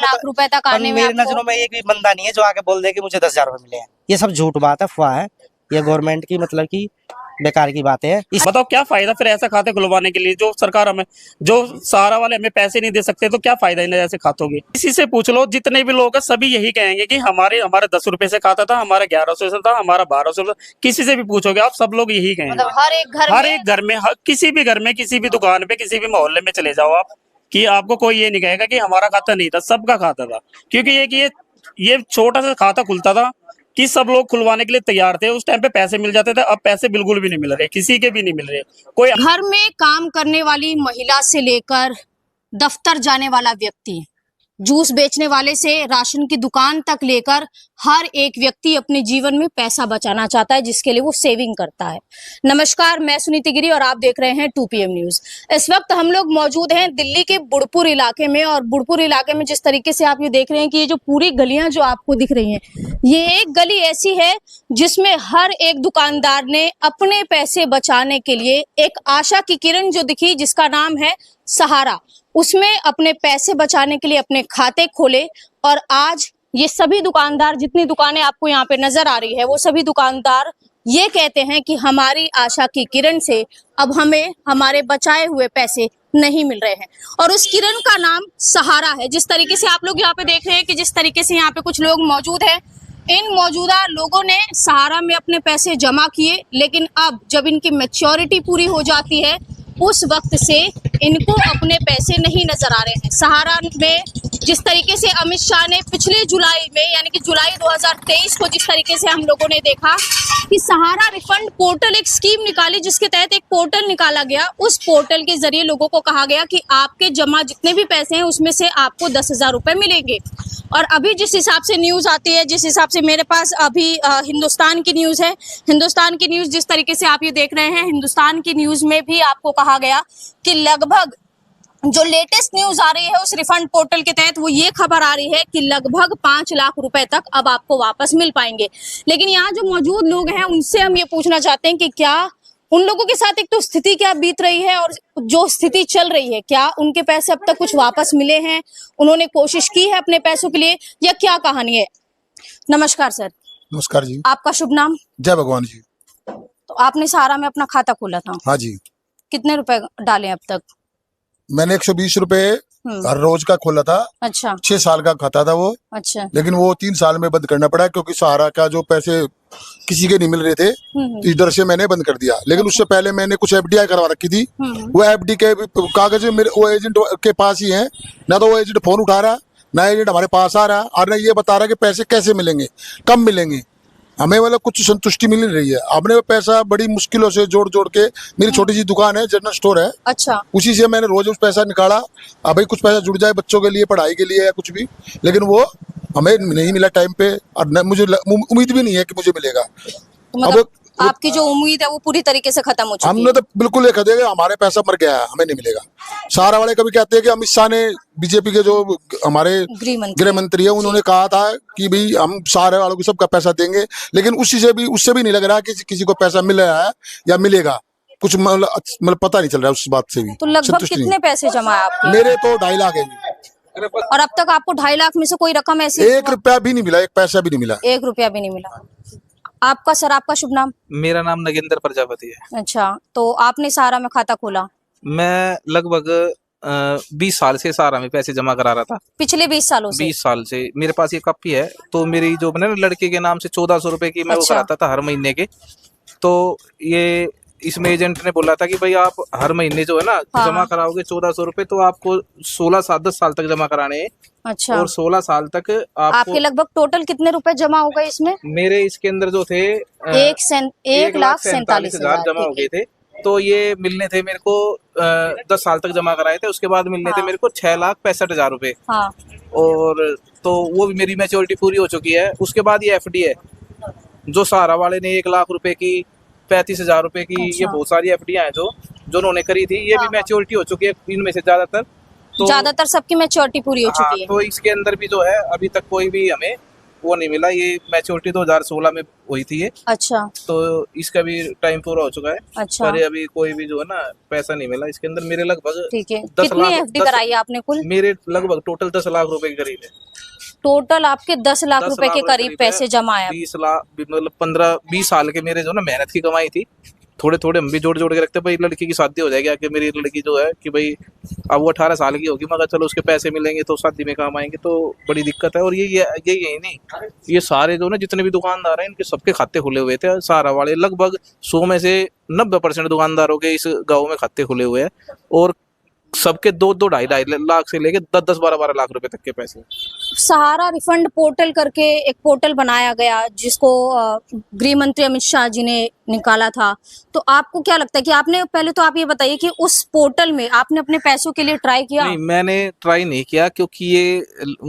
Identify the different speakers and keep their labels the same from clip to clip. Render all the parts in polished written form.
Speaker 1: लाख रुपए तक आने में
Speaker 2: मेरी नजरों में एक भी बंदा नहीं है जो आके बोल दे कि मुझे 10,000 रुपए मिले हैं। ये सब झूठ बात है, अफवाह है, ये गवर्नमेंट की मतलब की बेकार की बात है।
Speaker 3: बताओ क्या फायदा फिर ऐसा खाते खुलवाने के लिए, जो सरकार हमें, जो सहारा वाले हमें पैसे नहीं दे सकते, तो क्या फायदा इन ऐसे खातों की। किसी से पूछ लो, जितने भी लोग हैं सभी यही कहेंगे कि हमारा 10 रुपए से खाता था, हमारा 1100 से था, हमारा 1200। किसी से भी पूछोगे आप, सब लोग यही कहेंगे।
Speaker 1: मतलब हर एक घर में
Speaker 3: किसी भी घर में, किसी भी दुकान पे, किसी भी मोहल्ले में चले जाओ आप, कि आपको कोई ये नहीं कहेगा कि हमारा खाता नहीं था, सबका खाता था। क्योंकि ये छोटा सा खाता खुलता था कि सब लोग खुलवाने के लिए तैयार थे। उस टाइम पे पैसे मिल जाते थे, अब पैसे बिल्कुल भी नहीं मिल रहे, किसी के भी नहीं मिल रहे। कोई
Speaker 1: घर में काम करने वाली महिला से लेकर दफ्तर जाने वाला व्यक्ति, जूस बेचने वाले से राशन की दुकान तक लेकर हर एक व्यक्ति अपने जीवन में पैसा बचाना चाहता है, जिसके लिए वो सेविंग करता है। नमस्कार, मैं सुनीति गिरी और आप देख रहे हैं 2PM न्यूज। इस वक्त हम लोग मौजूद हैं दिल्ली के बुढ़पुर इलाके में, और बुढ़पुर इलाके में जिस तरीके से आप ये देख रहे हैं कि ये जो पूरी गलियां जो आपको दिख रही हैं, ये एक गली ऐसी है जिसमें हर एक दुकानदार ने अपने पैसे बचाने के लिए एक आशा की किरण जो दिखी, जिसका नाम है सहारा, उसमें अपने पैसे बचाने के लिए अपने खाते खोले। और आज ये सभी दुकानदार, जितनी दुकानें आपको यहाँ पे नजर आ रही है, वो सभी दुकानदार ये कहते हैं कि हमारी आशा की किरण से अब हमें हमारे बचाए हुए पैसे नहीं मिल रहे हैं, और उस किरण का नाम सहारा है। जिस तरीके से आप लोग यहाँ पे देख रहे हैं कि जिस तरीके से यहाँ पे कुछ लोग मौजूद हैं, इन मौजूदा लोगों ने सहारा में अपने पैसे जमा किए, लेकिन अब जब इनकी मैच्योरिटी पूरी हो जाती है, उस वक्त से इनको अपने पैसे नहीं नजर आ रहे हैं। सहारा में जिस तरीके से अमित शाह ने पिछले जुलाई में, यानी कि जुलाई 2023 को जिस तरीके से हम लोगों ने देखा कि सहारा रिफंड पोर्टल एक स्कीम निकाली, जिसके तहत एक पोर्टल निकाला गया। उस पोर्टल के जरिए लोगों को कहा गया कि आपके जमा जितने भी पैसे हैं उसमें से आपको 10,000 रुपए मिलेंगे। और अभी जिस हिसाब से न्यूज आती है, जिस हिसाब से मेरे पास अभी हिंदुस्तान की न्यूज है, हिंदुस्तान की न्यूज जिस तरीके से आप ये देख रहे हैं, हिंदुस्तान की न्यूज में भी आपको कहा गया कि लगभग जो लेटेस्ट न्यूज आ रही है उस रिफंड पोर्टल के तहत, वो ये खबर आ रही है कि लगभग 5 लाख रुपए तक अब आपको वापस मिल पाएंगे। लेकिन यहाँ जो मौजूद लोग हैं उनसे हम ये पूछना चाहते हैं कि क्या उन लोगों के साथ एक तो स्थिति क्या बीत रही है, और जो स्थिति चल रही है, क्या उनके पैसे अब तक कुछ वापस मिले हैं, उन्होंने कोशिश की है अपने पैसों के लिए, या क्या कहानी है। नमस्कार सर।
Speaker 4: नमस्कार जी।
Speaker 1: आपका शुभ नाम?
Speaker 4: जय भगवान जी।
Speaker 1: तो आपने सहारा में अपना खाता खोला था?
Speaker 4: हाँ जी।
Speaker 1: कितने रुपए डाले अब तक?
Speaker 4: मैंने 120 रुपए हर रोज का खोला था।
Speaker 1: अच्छा।
Speaker 4: 6 साल का खाता था वो।
Speaker 1: अच्छा।
Speaker 4: लेकिन वो 3 साल में बंद करना पड़ा, क्योंकि सहारा का जो पैसे किसी के नहीं मिल रहे थे, तो इधर से मैंने बंद कर दिया। लेकिन उससे पहले मैंने कुछ FDI करवा रखी थी। वो FD के कागज मेरे वो एजेंट के पास ही है, ना तो वो एजेंट फोन उठा रहा, ना एजेंट हमारे पास आ रहा, और ना ये बता रहा कि पैसे कैसे मिलेंगे, कब मिलेंगे। हमें मतलब कुछ संतुष्टि मिल नहीं रही है। हमने पैसा बड़ी मुश्किलों से जोड़ जोड़ के, मेरी छोटी सी दुकान है, जनरल स्टोर है। अच्छा। उसी से मैंने रोज उस पैसा निकाला। अब भाई कुछ पैसा जुड़ जाए बच्चों के लिए, पढ़ाई के लिए या कुछ भी, लेकिन वो हमें नहीं मिला टाइम पे, और मुझे उम्मीद भी नहीं है कि मुझे मिलेगा।
Speaker 1: तो मतलब आपकी जो उम्मीद है वो पूरी तरीके से खत्म हो चुकी है।
Speaker 4: हमने तो बिल्कुल ये कह दिया हमारे पैसा मर गया है, हमें नहीं मिलेगा। सहारा वाले कभी कहते हैं कि अमित शाह ने, बीजेपी के जो हमारे गृह मंत्री है, उन्होंने कहा था कि भाई हम सहारा वालों को सबका पैसा देंगे, लेकिन उससे भी नहीं लग रहा कि किसी को पैसा मिल रहा है या मिलेगा। कुछ मतलब पता नहीं चल रहा है उस बात से भी।
Speaker 1: तो लगभग कितने पैसे जमा है आपके?
Speaker 4: मेरे तो 2.5 लाख है।
Speaker 1: और अब तक आपको 2.5 लाख में से कोई रकम ऐसी?
Speaker 4: 1 रुपया भी नहीं मिला, 1 पैसा भी नहीं मिला।
Speaker 1: 1 रुपया भी नहीं मिला। आपका सर, आपका शुभ नाम?
Speaker 5: मेरा नाम नगेंद्र प्रजापति है।
Speaker 1: अच्छा, तो आपने सहारा में खाता खोला?
Speaker 5: मैं लगभग 20 साल से सहारा में पैसे जमा करा रहा था।
Speaker 1: पिछले 20 सालों से?
Speaker 5: 20 साल से मेरे पास ये कॉपी है। तो मेरी जो मैंने लड़के के नाम से 1400 रुपए की मैं वो कराता था हर महीने के। तो ये इसमें एजेंट ने बोला था कि भाई आप हर महीने जो है ना जमा कराओगे 1400 रुपए, तो आपको 10 साल तक जमा कराने हैं।
Speaker 1: अच्छा।
Speaker 5: और 16 साल तक
Speaker 1: आपके लगभग टोटल कितने रुपए जमा हो गए इसमें?
Speaker 5: मेरे इसके अंदर जो थे
Speaker 1: 1,47,000
Speaker 5: जमा हो गए थे। तो ये मिलने थे मेरे को 10 साल तक जमा कराए थे। उसके बाद मिलने थे मेरे को 6,65,000 रुपए। और तो वो भी मेरी मैच्योरिटी पूरी हो चुकी है। उसके बाद ये FD है जो सहारा वाले ने 1 लाख रुपए की, 35,000 रुपए की, ये बहुत सारी FD हैं जो उन्होंने करी थी। ये भी मैच्योरिटी हो चुकी है इनमें से ज्यादातर
Speaker 1: सबकी मैच्योरिटी पूरी हो चुकी है।
Speaker 5: तो इसके अंदर भी जो है अभी तक कोई भी हमें वो नहीं मिला। ये मैच्योरिटी 2016 में हुई थी ये,
Speaker 1: अच्छा
Speaker 5: तो इसका भी टाइम पूरा हो चुका है।
Speaker 1: अच्छा
Speaker 5: पर अभी कोई भी जो है ना पैसा नहीं मिला इसके अंदर। मेरे लगभग
Speaker 1: ठीक है।
Speaker 5: 10
Speaker 1: कितनी
Speaker 5: लाख
Speaker 1: एफडी कराई है आपने कुल?
Speaker 5: मेरे लगभग टोटल 10 लाख रुपए के करीब है।
Speaker 1: टोटल आपके 10 लाख
Speaker 5: 10
Speaker 1: रुपए के
Speaker 5: लाख
Speaker 1: करीब पैसे
Speaker 5: है।
Speaker 1: जमा है।
Speaker 5: 20 लाख मतलब 15-20 साल के मेरे जो ना मेहनत की कमाई थी, थोड़े थोड़े हम भी जोड़ जोड़ के रखते। भाई लड़की की शादी हो जाएगी आके, मेरी लड़की जो है कि भाई अब वो 18 साल की होगी, मगर चलो उसके पैसे मिलेंगे तो शादी में काम आएंगे, तो बड़ी दिक्कत है। और यही नहीं, ये सारे जो ना जितने भी दुकानदार हैं इनके सबके खाते खुले हुए थे। सारा वाले लगभग 100 में से 90% दुकानदारों के इस गाँव में खाते खुले हुए हैं, और सबके 2-2, 2.5 लाख से लेके 10-10, 12-12 लाख रुपए तक के पैसे।
Speaker 1: सहारा रिफंड पोर्टल करके एक पोर्टल बनाया गया जिसको गृह मंत्री अमित शाह जी ने निकाला था, तो आपको क्या लगता है कि आपने, पहले तो आप ये बताइए कि उस पोर्टल में आपने अपने पैसों के लिए ट्राई किया?
Speaker 5: नहीं, मैंने ट्राई नहीं किया, क्योंकि ये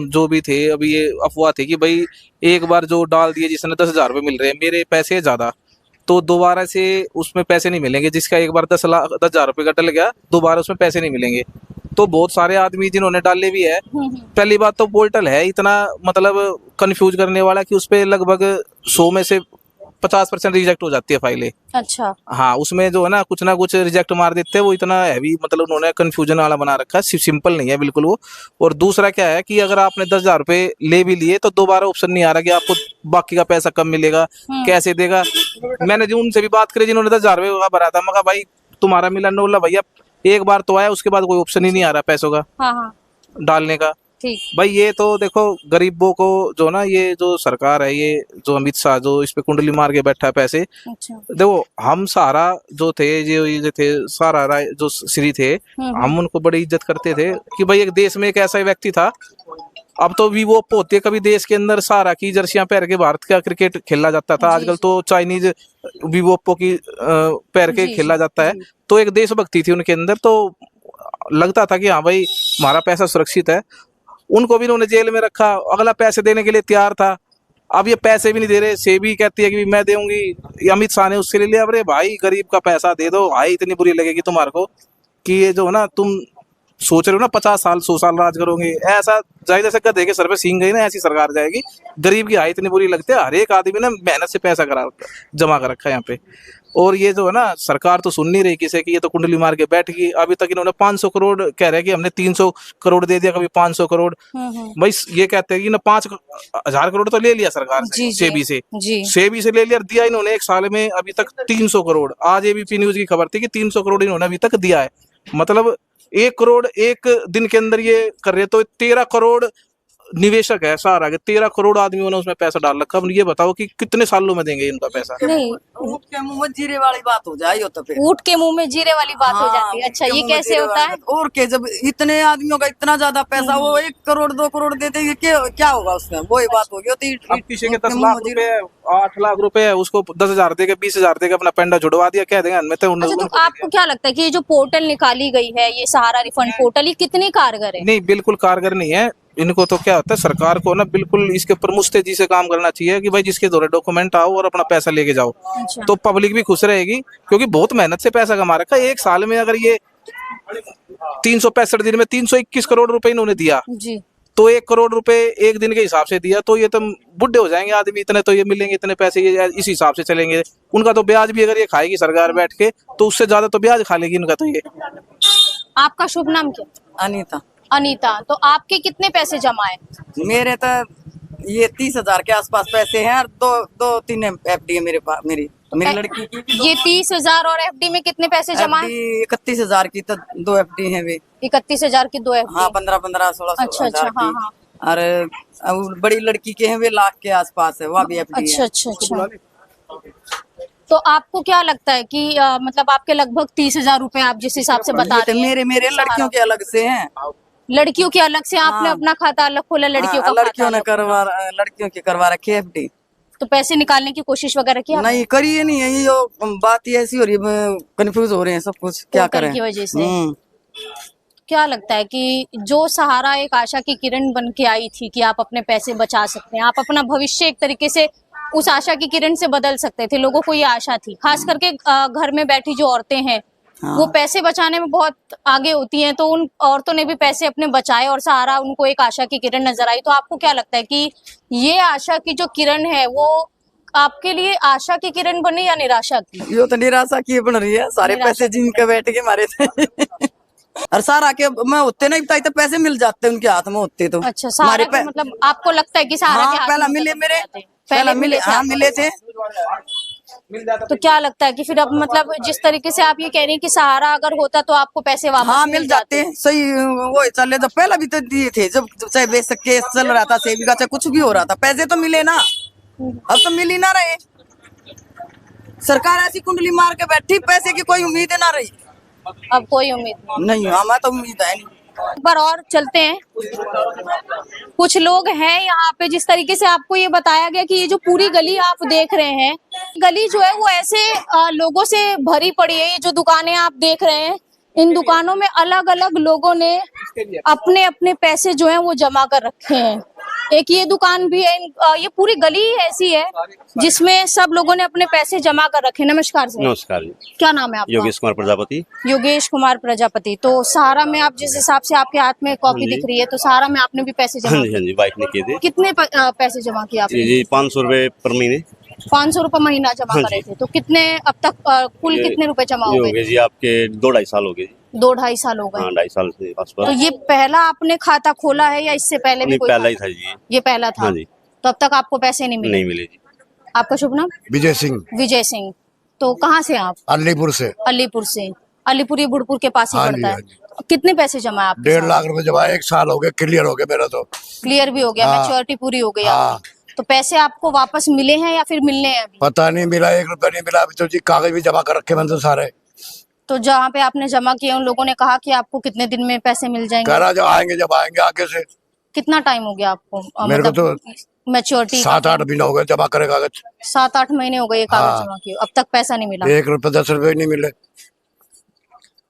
Speaker 5: जो भी थे अभी ये अफवाह थी कि भाई एक बार जो डाल दिए जिसने 10,000 रुपये मिल रहे हैं, मेरे पैसे ज्यादा, तो दोबारा से उसमें पैसे नहीं मिलेंगे। जिसका एक बार 10,000 रुपये का डल गया, दोबारा उसमें पैसे नहीं मिलेंगे। तो बहुत सारे आदमी जिन्होंने डाले भी है, पहली बात तो पोर्टल है इतना मतलब कंफ्यूज करने वाला कि उसपे लगभग 100 में से 50% रिजेक्ट हो जाती है फाइलें।
Speaker 1: अच्छा
Speaker 5: हाँ, उसमें जो है ना कुछ रिजेक्ट मार देते हैं। वो इतना हैवी मतलब उन्होंने कंफ्यूजन वाला बना रखा है, सिंपल नहीं है बिल्कुल वो। और दूसरा क्या है कि अगर आपने 10,000 रुपये ले भी लिए तो दोबारा ऑप्शन नहीं आ रहा कि आपको बाकी का पैसा कब मिलेगा, कैसे देगा। मैंने जो उनसे भी बात करी जिन्होंने 10,000 रुपये का भरा था, मगर भाई तुम्हारा मिला नोला भैया, एक बार तो आया, उसके बाद कोई ऑप्शन ही नहीं आ रहा पैसों का
Speaker 1: हाँ
Speaker 5: डालने का।
Speaker 1: ठीक।
Speaker 5: भाई ये तो देखो गरीबों को जो ना, ये जो सरकार है, ये जो अमित शाह जो इस पे कुंडली मार के बैठा है पैसे।
Speaker 1: अच्छा
Speaker 5: देखो हम सहारा जो थे, ये थे सहारा राय जो श्री थे, हम उनको बड़ी इज्जत करते थे कि भाई एक देश में एक ऐसा व्यक्ति था। अब तो वीवो होती है, कभी देश के अंदर सहारा की जर्सियां पहन के भारत का क्रिकेट खेला जाता था, आजकल तो चाइनीज वीवो की पहन के खेला जाता है। तो एक देशभक्ति थी उनके अंदर, तो लगता था कि हाँ भाई हमारा पैसा सुरक्षित है। उनको भी उन्होंने जेल में रखा, अगला पैसे देने के लिए तैयार था, अब ये पैसे भी नहीं दे रहे। सेबी कहती है कि मैं दूंगी, अमित शाह ने उससे ले लिया। अरे भाई गरीब का पैसा दे दो भाई, इतनी बुरी लगेगी तुम्हारे को कि ये जो ना तुम सोच रहे हो ना 50 साल 100 साल राज करोगे, ऐसा जाए जैसे गधे के सर पे सींग गई ना, ऐसी सरकार जाएगी। गरीब की हाई इतनी बुरी लगती है। हर एक आदमी ने मेहनत से पैसा जमा कर रखा है यहाँ पे, और ये जो है ना सरकार तो सुन नहीं रही किसी की। ये तो कुंडली मार के बैठ गई। अभी तक इन्होंने 500 करोड़ कह रहे हैं कि हमने 300 करोड़ दे दिया, कभी 500 करोड़। भाई ये कहते हैं कि ना 5,000 करोड़ तो ले लिया सरकार से, सेबी से, सेबी से ले लिया, दिया इन्होंने एक साल में अभी तक 300 करोड़। आज एबीपी न्यूज की खबर थी कि 300 करोड़ इन्होंने अभी तक दिया है। मतलब 1 करोड़ एक दिन के अंदर ये कर रहे, तो 13 करोड़ निवेशक है सहारा के, 13 करोड़ आदमियों ने उसमें पैसा डाल रखा। अब ये बताओ कि कितने सालों में देंगे इनका पैसा?
Speaker 1: नहीं,
Speaker 6: ऊँट के मुंह में जीरे वाली बात हो जाए तो फिर
Speaker 1: ऊँट के मुंह में जीरे वाली बात हो जाती है। अच्छा ये कैसे होता है?
Speaker 6: और के जब इतने आदमियों का इतना ज्यादा पैसा, वो 1 करोड़ 2 करोड़ देते हैं, क्या होगा उसमें? वही बात होगी।
Speaker 5: अब किसी के 10 लाख रुपए 8 लाख रुपए है, उसको 10,000 देके 20,000 देके अपना पेंडा छुड़वा दिया, क्या देंगे?
Speaker 1: अच्छा, तो आपको क्या लगता है कि ये जो पोर्टल निकाली गई है, ये सहारा रिफंड पोर्टल, ये कितनी कारगर है?
Speaker 5: नहीं, बिल्कुल कारगर नहीं है। इनको तो क्या होता है, सरकार को ना बिल्कुल इसके ऊपर मुस्तैदी से काम करना चाहिए कि भाई जिसके द्वारा डॉक्यूमेंट आओ और अपना पैसा लेके जाओ।
Speaker 1: अच्छा।
Speaker 5: तो पब्लिक भी खुश रहेगी, क्योंकि बहुत मेहनत से पैसा कमा रखा है। एक साल में अगर ये 365 दिन में 321 करोड़ रुपए इन्होंने दिया
Speaker 1: जी,
Speaker 5: तो 1 करोड़ रुपए एक दिन के हिसाब से दिया, तो ये तो बुढ़े हो जाएंगे आदमी, इतने तो ये मिलेंगे, इतने पैसे ये इस हिसाब से चलेंगे। उनका तो ब्याज भी अगर ये खाएगी सरकार बैठ के, तो उससे ज्यादा तो ब्याज खा लेगी उनका। तो ये
Speaker 1: आपका शुभ नाम क्या?
Speaker 6: अनीता।
Speaker 1: अनीता, तो आपके कितने पैसे जमा है?
Speaker 6: मेरे तो ये 30,000 के आसपास पैसे हैं, और 2-3 एफडी है मेरे पास, मेरी लड़की की।
Speaker 1: ये 30,000 और एफडी में कितने पैसे जमा है?
Speaker 6: 31,000 की तो 2 एफडी है वे।
Speaker 1: 31,000 की 2 एफडी?
Speaker 6: हाँ, 15-15, 16
Speaker 1: अच्छा,
Speaker 6: हजार
Speaker 1: हाँ,
Speaker 6: की।
Speaker 1: हाँ।
Speaker 6: और बड़ी लड़की के हैं वे लाख के आसपास है, वह भी एफडी
Speaker 1: अच्छा
Speaker 6: है।
Speaker 1: अच्छा अच्छा। तो आपको क्या लगता है कि मतलब आपके लगभग 30,000 रुपए आप जिस हिसाब से बता रहे हैं,
Speaker 6: मेरे लड़कियों के अलग से हैं।
Speaker 1: लड़कियों के अलग से आपने अपना खाता अलग खोला, लड़कियों का
Speaker 6: लड़कियों ने
Speaker 1: खाता
Speaker 6: लड़कियों की करवा रखी है एफडी।
Speaker 1: तो पैसे निकालने की कोशिश वगैरह की आपने?
Speaker 6: नहीं करी है, नहीं है, ये जो बात ही ऐसी हो रही है, कंफ्यूज हो रहे हैं सब कुछ, क्या
Speaker 1: पोर्टल
Speaker 6: करें
Speaker 1: की वजह से। क्या लगता है कि जो सहारा एक आशा की किरण बन के आई थी कि आप अपने पैसे बचा सकते हैं, आप अपना भविष्य एक तरीके से उस आशा की किरण से बदल सकते थे, लोगों को ये आशा थी, खास करके घर में बैठी जो औरतें हैं
Speaker 6: हाँ।
Speaker 1: वो पैसे बचाने में बहुत आगे होती हैं, तो उन औरतों ने भी पैसे अपने बचाए और सहारा उनको एक आशा की किरण नजर आई। तो आपको क्या लगता है कि ये आशा की जो किरण है वो आपके लिए आशा की किरण बनी या निराशा की?
Speaker 6: यो तो निराशा की बन रही है, सारे
Speaker 1: निराशा
Speaker 6: पैसे जिनके बैठ के मारे थे और सारा के मैं होते नहीं बताई तो पैसे मिल जाते उनके हाथ में होते तो।
Speaker 1: अच्छा, सहारा के मतलब आपको लगता है कि सहारा
Speaker 6: हाँ,
Speaker 1: के हाथ
Speaker 6: पहला
Speaker 1: में
Speaker 6: मिले
Speaker 1: पैसे
Speaker 6: मेरे,
Speaker 1: जाते हैं। पहले मिले थे
Speaker 6: हाँ
Speaker 1: आपको?
Speaker 6: मिले थे।
Speaker 1: तो क्या लगता है कि फिर अब मतलब जिस तरीके से आप ये कह रही हैं कि सहारा अगर होता तो आपको पैसे वापस
Speaker 6: हाँ मिल जाते हैं, सही वो चले तो पहला भी तो दिए थे, जब चाहे बेशक केस चल रहा था, सेविका चाहे कुछ भी हो रहा था, पैसे तो मिले ना। अब तो मिल ही ना रहे, सरकार ऐसी कुंडली मार के बैठी, पैसे की कोई उम्मीद ना रही।
Speaker 1: अब कोई उम्मीद
Speaker 6: नहीं, हमें तो उम्मीद है नहीं।
Speaker 1: एक बार और चलते हैं। कुछ लोग हैं यहाँ पे, जिस तरीके से आपको ये बताया गया कि ये जो पूरी गली आप देख रहे हैं, गली जो है वो ऐसे लोगों से भरी पड़ी है। ये जो दुकानें आप देख रहे हैं, इन दुकानों में अलग अलग लोगों ने अपने अपने पैसे जो है वो जमा कर रखे हैं। एक ये दुकान भी है, ये पूरी गली ऐसी है जिसमें सब लोगों ने अपने पैसे जमा कर रखे हैं। नमस्कार सर।
Speaker 7: नमस्कार जी,
Speaker 1: क्या नाम है आपका?
Speaker 7: योगेश कुमार प्रजापति।
Speaker 1: योगेश कुमार प्रजापति। तो सहारा में आप जिस हिसाब से आपके हाथ में कॉपी
Speaker 7: हाँ जी।
Speaker 1: दिख रही है, तो सहारा में आपने भी पैसे जमा
Speaker 7: हाँ जी, हाँ जी, वाइफ ने किए थे
Speaker 1: कितने पैसे जमा किए आपने?
Speaker 7: जी 500 रुपए पर महीने।
Speaker 1: 500 रुपए महीना जमा
Speaker 7: हाँ
Speaker 1: करे
Speaker 7: जी।
Speaker 1: थे। तो कितने अब तक कुल
Speaker 7: ये-
Speaker 1: कितने रुपए जमा
Speaker 7: ये
Speaker 1: हो
Speaker 7: हो
Speaker 1: गए?
Speaker 7: गए जी आपके 2-2.5 साल हो गए जी।
Speaker 1: 2-2.5 साल हो गए।
Speaker 7: हाँ 2.5 साल से
Speaker 1: तो
Speaker 7: आसपास।
Speaker 1: ये पहला आपने खाता खोला है या इससे पहले भी
Speaker 7: नहीं,
Speaker 1: कोई
Speaker 7: पहला ही
Speaker 1: खाता?
Speaker 7: था जी।
Speaker 1: ये पहला था।
Speaker 7: हाँ जी।
Speaker 1: तो अब तक आपको पैसे नहीं मिले?
Speaker 7: नहीं मिले जी।
Speaker 1: आपका शुभ नाम?
Speaker 8: विजय सिंह,
Speaker 1: विजय सिंह। तो कहाँ से आप?
Speaker 8: अलीपुर से।
Speaker 1: अलीपुर से। अलीपुर ये बुढ़पुर के पास ही
Speaker 8: हाँ
Speaker 1: पड़ता
Speaker 8: जी,
Speaker 1: है।
Speaker 8: हाँ जी।
Speaker 1: कितने पैसे जमा है आपके?
Speaker 8: 1.5 लाख रुपए जमा, 1 साल हो गया, क्लियर हो गया मेरा तो।
Speaker 1: क्लियर भी हो गया,
Speaker 8: हाँ।
Speaker 1: मैच्योरिटी पूरी हो गई
Speaker 8: हाँ।
Speaker 1: आपकी। तो पैसे आपको वापस मिले हैं या फिर मिलने हैं अभी?
Speaker 8: पता नहीं मिला, 1 रुपया नहीं मिला अभी तो जी। कागज भी जमा कर रखे मैंने तो सारे।
Speaker 1: तो जहाँ पे आपने जमा किए उन लोगों ने कहा कि आपको कितने दिन में पैसे मिल जाएंगे?
Speaker 8: कह रहा जब आएंगे आगे से।
Speaker 1: कितना टाइम हो गया आपको?
Speaker 8: मेरे को तो
Speaker 1: मैच्योरिटी
Speaker 8: 7-8 महीने हो गए जमा करे कागज।
Speaker 1: 7-8 महीने हो गए ये कागज
Speaker 8: हाँ।
Speaker 1: जमा किए, अब तक पैसा नहीं मिला।
Speaker 8: 1 रुपया 10 रुपये नहीं मिले।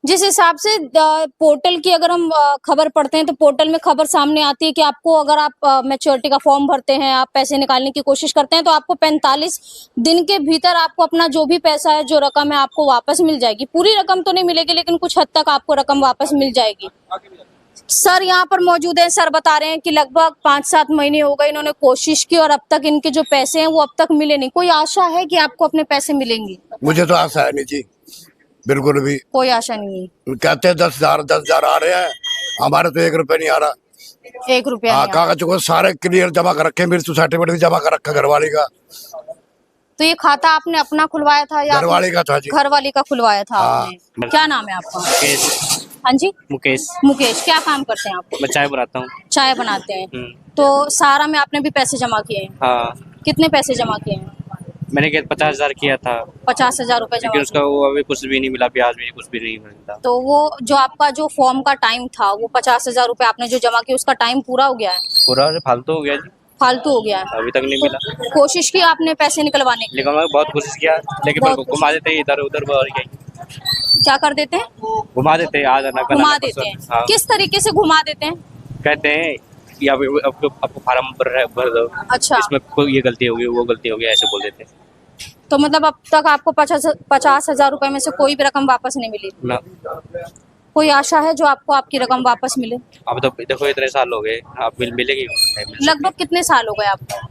Speaker 1: जिस हिसाब से पोर्टल की अगर हम खबर पढ़ते हैं तो पोर्टल में खबर सामने आती है कि आपको अगर आप मैच्योरिटी का फॉर्म भरते हैं, आप पैसे निकालने की कोशिश करते हैं, तो आपको 45 दिन के भीतर आपको अपना जो भी पैसा है, जो रकम है, आपको वापस मिल जाएगी। पूरी रकम तो नहीं मिलेगी, लेकिन कुछ हद तक आपको रकम वापस मिल जाएगी। सर यहाँ पर मौजूद हैं। सर बता रहे हैं कि लगभग 5-7 महीने हो गए इन्होंने कोशिश की और अब तक इनके जो पैसे हैं वो अब तक मिले नहीं। कोई आशा है कि आपको अपने पैसे मिलेंगे?
Speaker 8: मुझे तो आशा है नहीं जी, बिल्कुल भी।
Speaker 1: कोई आशा नहीं है।
Speaker 8: कहते हैं 10,000 आ रहे हैं, हमारे तो 1 रुपया नहीं आ रहा।
Speaker 1: 1 रुपया
Speaker 8: हाँ,
Speaker 1: नहीं आया।
Speaker 8: कागज को सारे क्लियर जमा कर रखे, मृत्यु सर्टिफिकेट भी जमा कर रखा घरवाली का।
Speaker 1: तो ये खाता आपने अपना खुलवाया था या
Speaker 8: घरवाली का था जी।
Speaker 1: घरवाली का खुलवाया था
Speaker 8: हाँ।
Speaker 1: आपने? क्या नाम है आपका?
Speaker 3: मुकेश।
Speaker 1: हाँ जी,
Speaker 3: मुकेश,
Speaker 1: मुकेश। क्या काम करते हैं आप?
Speaker 3: मैं चाय बनाता हूँ।
Speaker 1: चाय बनाते हैं। तो सहारा में आपने भी पैसे जमा किए हैं?
Speaker 3: हाँ,
Speaker 1: कितने पैसे जमा किए हैं?
Speaker 3: मैंने 50,000 किया था,
Speaker 1: 50,000 रुपए जमा
Speaker 3: लेकिन उसका
Speaker 1: किए।
Speaker 3: वो अभी कुछ भी नहीं मिला, ब्याज भी कुछ भी नहीं मिलता।
Speaker 1: तो वो जो आपका जो फॉर्म का टाइम था, वो 50,000 रुपए आपने जो जमा किया, उसका टाइम पूरा हो गया है?
Speaker 3: पूरा फालतू हो गया जी,
Speaker 1: फालतू हो गया है?
Speaker 3: अभी तक नहीं मिला।
Speaker 1: तो कोशिश की आपने पैसे निकलवाने की?
Speaker 3: लेकिन मैं बहुत कोशिश किया, लेकिन
Speaker 1: बहुत
Speaker 3: मेरे को घुमा देते इधर उधर और क्या
Speaker 1: क्या कर देते हैं?
Speaker 3: घुमा देते, आ जाना कल
Speaker 1: घुमा
Speaker 3: आना,
Speaker 1: देते हैं।
Speaker 3: परसों। हाँ,
Speaker 1: किस तरीके से घुमा देते हैं?
Speaker 3: कहते हैं कि आपको फार्म भर दो,
Speaker 1: अच्छा।
Speaker 3: इसमें कोई ये गलती होगी, वो गलती होगी, ऐसे बोल देते हैं
Speaker 1: तो मतलब अब तक आपको 50,000 रुपए में से कोई भी रकम वापस नहीं मिली?
Speaker 3: ना।
Speaker 1: कोई आशा है जो आपको आपकी रकम वापस मिले?
Speaker 3: अब तो देखो इतने साल हो गए, आप मिलेगी
Speaker 1: लगभग कितने साल हो गए आपको?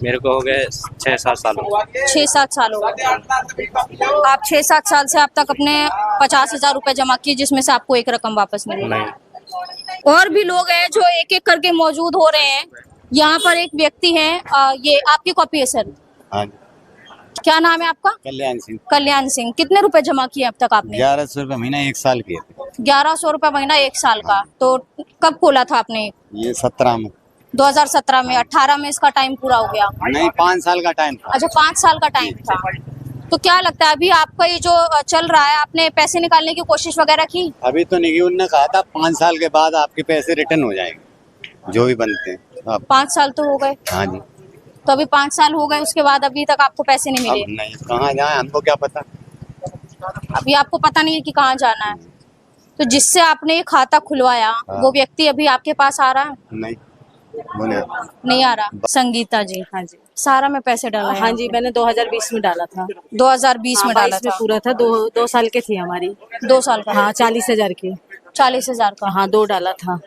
Speaker 3: मेरे को हो गए 6-7 साल हो गए।
Speaker 1: 6-7 साल हो गए। आप 6-7 साल से अब तक अपने 50,000 रुपए जमा किए, जिसमें से आपको एक रकम वापस मिली?
Speaker 3: नहीं।
Speaker 1: और भी लोग हैं जो एक एक करके मौजूद हो रहे हैं। यहाँ पर एक व्यक्ति है, ये आपकी कॉपी है सर?
Speaker 7: हाँ,
Speaker 1: क्या नाम है आपका?
Speaker 7: कल्याण सिंह।
Speaker 1: कल्याण सिंह। कितने रुपए जमा किए अब तक आपने?
Speaker 7: 1100 रुपए महीना 1 साल किए थे।
Speaker 1: 1100 रुपए महीना 1 साल का। तो कब खोला था आपने?
Speaker 7: ये 17 में।
Speaker 1: 2017 में। 18 में इसका टाइम पूरा हो गया?
Speaker 7: नहीं, 5 साल का टाइम था।
Speaker 1: अच्छा, 5 साल का टाइम था। तो क्या लगता है अभी आपका ये जो चल रहा है, आपने पैसे निकालने की कोशिश वगैरह की?
Speaker 7: अभी तो नहीं, उन्होंने कहा था 5 साल के बाद आपके पैसे रिटर्न हो जाएंगे, जो भी बनते हैं। अब
Speaker 1: 5 साल तो हो गए।
Speaker 7: हाँ जी।
Speaker 1: तो अभी 5 साल हो गए, उसके बाद अभी तक आपको पैसे नहीं
Speaker 7: अब
Speaker 1: मिले?
Speaker 7: नहीं, कहाँ जाए हमको क्या पता।
Speaker 1: अभी आपको पता नहीं है कि कहाँ जाना है। तो जिससे आपने ये खाता खुलवाया, वो व्यक्ति अभी आपके पास आ रहा है?
Speaker 7: नहीं, बोले
Speaker 1: नहीं आ रहा। संगीता जी।
Speaker 9: हाँ जी।
Speaker 1: सहारा में पैसे डाला
Speaker 9: हाँ जी, मैंने 2020 में डाला था।
Speaker 1: 2020 में डाला
Speaker 9: 22 में
Speaker 1: था।
Speaker 9: पूरा था। 2 साल की थी हमारी।
Speaker 1: 2 साल का।
Speaker 9: हाँ, 40,000 की।
Speaker 1: 40,000 का।
Speaker 9: हाँ, 2 डाला था।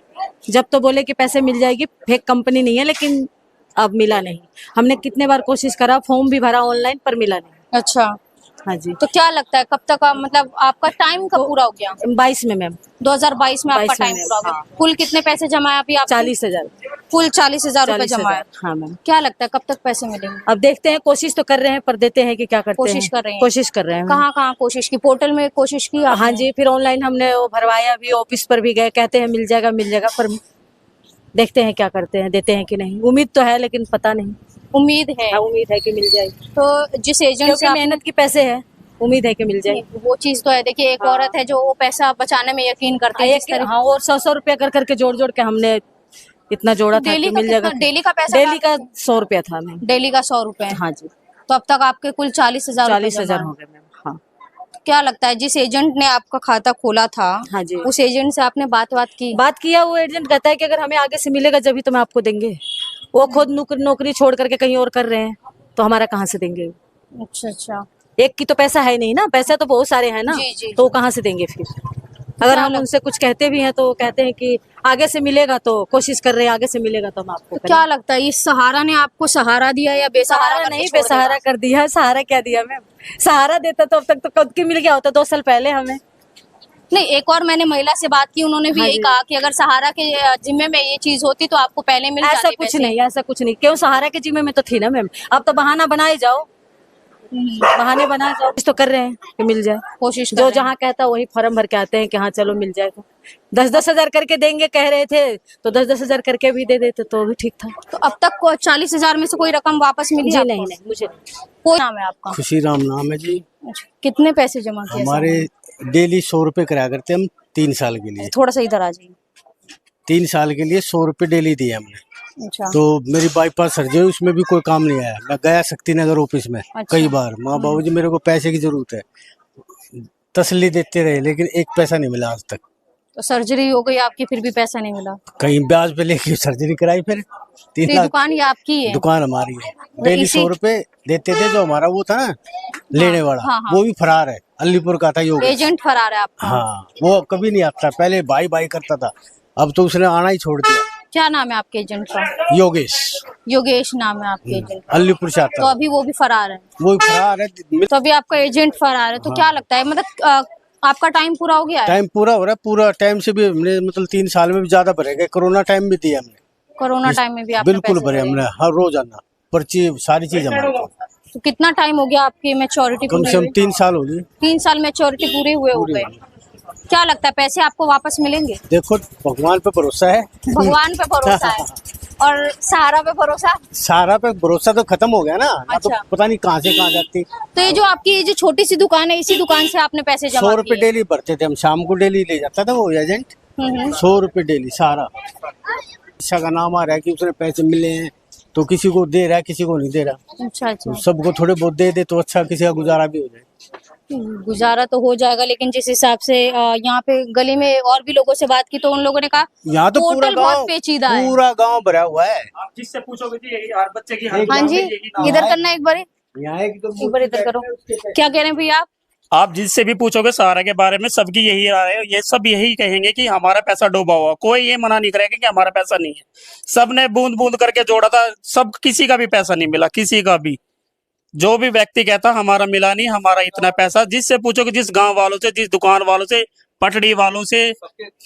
Speaker 9: जब तो बोले कि पैसे मिल जाएगी, फेक कंपनी नहीं है, लेकिन अब मिला नहीं। हमने कितने बार कोशिश करा, फॉर्म भी भरा ऑनलाइन, पर मिला नहीं।
Speaker 1: अच्छा,
Speaker 9: हाँ जी।
Speaker 1: तो क्या लगता है कब तक मतलब आपका टाइम कब पूरा हो गया?
Speaker 9: 22 में मैम।
Speaker 1: 2022 में आपका
Speaker 9: 22 में
Speaker 1: टाइम पूरा हो गया।
Speaker 9: हाँ।
Speaker 1: कुल कितने पैसे जमा है अभी आप?
Speaker 9: 40,000।
Speaker 1: कुल 40,000 रुपए जमा है।
Speaker 9: हाँ मैम।
Speaker 1: क्या लगता है कब तक पैसे मिलेंगे?
Speaker 9: अब देखते हैं, कोशिश तो कर रहे हैं, पर देते हैं कि क्या करते हैं।
Speaker 1: कोशिश कर रहे हैं।
Speaker 9: कोशिश कर रहे हैं।
Speaker 1: कहाँ कहाँ कोशिश की? पोर्टल में कोशिश की आपने?
Speaker 9: हाँ जी, फिर ऑनलाइन हमने वो भरवाया भी, ऑफिस पर भी गए, कहते हैं मिल जाएगा, पर देखते हैं क्या करते हैं, देते हैं कि नहीं। उम्मीद तो है, लेकिन पता नहीं।
Speaker 1: उम्मीद है।
Speaker 9: हाँ, उम्मीद है कि मिल जाएगी,
Speaker 1: तो जिस एजेंट से
Speaker 9: क्योंकि
Speaker 1: आपने
Speaker 9: मेहनत की पैसे है, उम्मीद है कि मिल जाएगी।
Speaker 1: वो चीज तो है। देखिए, एक औरत है जो वो पैसा बचाने में यकीन करती है। जिस तरह
Speaker 9: हाँ, और 100 रुपया कर करके जोड़ के हमने इतना जोड़ा था
Speaker 1: डेली
Speaker 9: कि
Speaker 1: का
Speaker 9: मिल जाएगा।
Speaker 1: कितना? डेली का पैसा?
Speaker 9: डेली का 100 रुपया था मैम।
Speaker 1: डेली का 100 रुपए।
Speaker 9: हाँ जी,
Speaker 1: तो अब तक आपके कुल 40,000
Speaker 9: 40,000 हो गए मैम। हाँ
Speaker 1: क्या लगता है जिस एजेंट ने आपका खाता खोला था,
Speaker 9: हाँ जी,
Speaker 1: उस एजेंट से आपने बात की?
Speaker 9: बात किया। वो एजेंट कहता है कि अगर हमें आगे से मिलेगा जब ही तो मैं आपको देंगे। वो खुद नौकरी छोड़ करके कहीं और कर रहे हैं, तो हमारा कहाँ से देंगे?
Speaker 1: अच्छा अच्छा।
Speaker 9: एक की तो पैसा है नहीं ना, पैसा तो बहुत सारे हैं ना,
Speaker 1: जी, जी,
Speaker 9: तो वो कहाँ से देंगे फिर? अगर हम उनसे कुछ कहते भी हैं तो कहते हैं कि आगे से मिलेगा, तो कोशिश कर रहे हैं आगे से मिलेगा तो हम आपको
Speaker 1: क्या लगता है इस सहारा ने आपको सहारा दिया या बेसहारा?
Speaker 9: सहारा नहीं, बेसहारा कर दिया। सहारा क्या दिया मैम? सहारा देता तो अब तक तो कब की मिल गया होता, 2 साल पहले हमें।
Speaker 1: नहीं, एक और मैंने महिला से बात की, उन्होंने भी
Speaker 9: हाँ
Speaker 1: यही
Speaker 9: जी।
Speaker 1: कहा कि अगर सहारा के जिम्मे में ये चीज होती तो आपको पहले मिल
Speaker 9: ऐसा
Speaker 1: जाते
Speaker 9: कुछ
Speaker 1: पैसे।
Speaker 9: नहीं, ऐसा कुछ नहीं। क्यों? सहारा के जिम्मे में तो थी ना मैम। अब तो बहाना बनाए जाओ, बहाने बनाए जाओ। कोशिश तो कर रहे हैं कि मिल जाए।
Speaker 1: कोशिश कर
Speaker 9: जो
Speaker 1: रहे हैं।
Speaker 9: जहाँ कहता वही फॉर्म भर के आते हैं कि हाँ चलो मिल जाएगा। 10-10 हजार करके देंगे कह रहे थे, तो 10-10 हजार करके भी दे देते तो भी ठीक था।
Speaker 1: तो अब तक 40,000 में से कोई रकम वापस मिली
Speaker 9: जी
Speaker 1: आपको?
Speaker 9: नहीं, मुझे नहीं।
Speaker 1: कोई नाम है आपका?
Speaker 10: खुशी राम नाम है जी।
Speaker 1: अच्छा, कितने पैसे जमा किए?
Speaker 10: हमारे डेली 100 रुपए कराया करते हम 3 साल के लिए।
Speaker 1: थोड़ा सा इधर आ जाइए।
Speaker 10: 3 साल के लिए 100 रुपए डेली दिए हमने।
Speaker 1: अच्छा।
Speaker 10: तो मेरी बाईपास सर्जरी, उसमें भी कोई काम नहीं आया। मैं गया शक्ति नगर ऑफिस में कई बार, माँ बाबू जी मेरे को पैसे की जरूरत है, तसल्ली देते रहे, लेकिन एक पैसा नहीं मिला आज तक।
Speaker 1: तो सर्जरी हो गई आपकी, फिर भी पैसा नहीं मिला?
Speaker 10: कहीं ब्याज पे लेके सर्जरी कराई, फिर 3
Speaker 1: ये
Speaker 10: लाख।
Speaker 1: दुकान ये आपकी है?
Speaker 10: दुकान हमारी है। डेली
Speaker 1: इसी-
Speaker 10: 100 रुपए देते थे। जो हमारा वो था ना लेने वाला,
Speaker 1: हाँ, हाँ।
Speaker 10: वो भी फरार है, अलीपुर का था योगेश।
Speaker 1: एजेंट फरार है आपका?
Speaker 10: हाँ, वो कभी नहीं आता। पहले भाई भाई करता था, अब तो उसने आना ही छोड़ दिया।
Speaker 1: क्या नाम है आपके एजेंट का?
Speaker 10: योगेश,
Speaker 1: योगेश नाम है आपके एजेंट का।
Speaker 10: अलीपुर से आता
Speaker 1: तो
Speaker 10: है।
Speaker 1: अभी वो भी फरार है?
Speaker 10: वो भी फरार है।
Speaker 1: तो अभी आपका एजेंट फरार है, तो क्या लगता है मतलब आपका टाइम पूरा हो गया है?
Speaker 10: टाइम पूरा हो रहा है। पूरा टाइम से भी हमने मतलब 3 साल में भी ज्यादा भरे गए। कोरोना टाइम भी दिया हमने,
Speaker 1: कोरोना टाइम में भी आपने
Speaker 10: बिल्कुल
Speaker 1: पैसे
Speaker 10: भरे
Speaker 1: भरे?
Speaker 10: हमने, हर रोजाना पर्ची सारी चीज हमारे पास।
Speaker 1: तो कितना टाइम हो गया आपकी मैच्योरिटी
Speaker 10: कम
Speaker 1: पूरी
Speaker 10: से कम
Speaker 1: हुई?
Speaker 10: 3 साल हो गए।
Speaker 1: 3 साल मैच्योरिटी पूरी हुए हो गए। क्या लगता है पैसे आपको वापस मिलेंगे?
Speaker 10: देखो, भगवान पे भरोसा है।
Speaker 1: भगवान पे भरोसा है और सहारा पे भरोसा?
Speaker 10: सारा पे भरोसा तो खत्म हो गया ना। ना तो
Speaker 1: अच्छा।
Speaker 10: पता नहीं कहाँ से कहाँ जाती।
Speaker 1: तो ये जो आपकी ये जो छोटी सी दुकान है, इसी दुकान से आपने पैसे
Speaker 10: 100
Speaker 1: जमा
Speaker 10: रुपए
Speaker 1: किए?
Speaker 10: डेली भरते थे हम। शाम को डेली ले जाता था वो एजेंट। 100 रुपए डेली सारा। अच्छा का नाम आ रहा है कि उसने पैसे मिले हैं, तो किसी को दे रहा है, किसी को नहीं दे रहा।
Speaker 1: अच्छा अच्छा।
Speaker 10: तो सबको थोड़े बहुत दे दे तो अच्छा, किसी का गुजारा भी हो जाए।
Speaker 1: गुजारा तो हो जाएगा, लेकिन जिस हिसाब से यहाँ पे गली में और भी लोगों से बात की तो उन लोगों ने कहा
Speaker 10: यहाँ तो पूरा
Speaker 1: होटल बहुत
Speaker 10: गांव,
Speaker 1: पेचीदा है।
Speaker 10: पूरा गांव भरा हुआ है।
Speaker 3: आप जिससे पूछोगे जी यही हर बच्चे की
Speaker 1: हाँ जी, इधर करना एक बार,
Speaker 10: यहाँ है कि तो
Speaker 1: एक बार इधर करो। क्या कह रहे हैं भैया आप?
Speaker 3: आप जिससे भी पूछोगे सहारा के बारे में, सबकी यही राय है। ये सब यही कहेंगे कि हमारा पैसा डूबा हुआ। कोई ये मना नहीं करेगा कि हमारा पैसा नहीं है। सबने बूंद बूंद करके जोड़ा था, सब किसी का भी पैसा नहीं मिला, किसी का भी। जो भी व्यक्ति कहता हमारा मिला नहीं, हमारा इतना पैसा, जिससे पूछोगे, जिस गांव वालों से, जिस दुकान वालों से, पटड़ी वालों से,